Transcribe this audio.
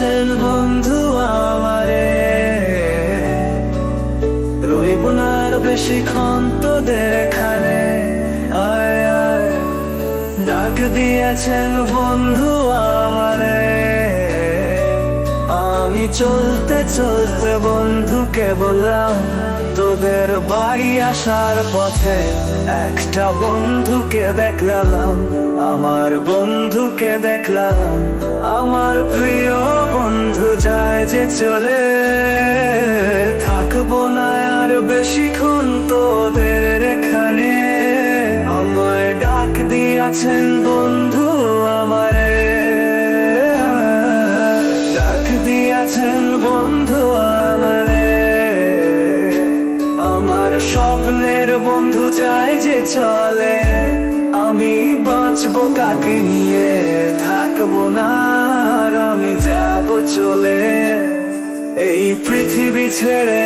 দিয়েছেন বন্ধু আমারে, রইব না আর বেশিক্ষণ তোদের এখানে। আয় আয়, ডাক দিয়েছেন বন্ধু আমারে, আমি চলতে চলতে বন্ধুকে বললাম তোদের বাড়ি আসার পথে একটা বন্ধুকে দেখলাম, আমার বন্ধুকে দেখলাম, আমার প্রিয় বন্ধু যায় যে চলে। থাকবো না আর বেশিক্ষণ তোদের এখানে, আমায় ডাক দিয়েছেন বন্ধু আমারে, ডাক দিয়েছেন বন্ধু আমারে। আমার স্বপ্নের বন্ধু যায় যে চলে, আমি বাঁচবো কাকে নিয়ে, থাকবো না আর আমি যাবো চলে এই পৃথিবী ছেড়ে।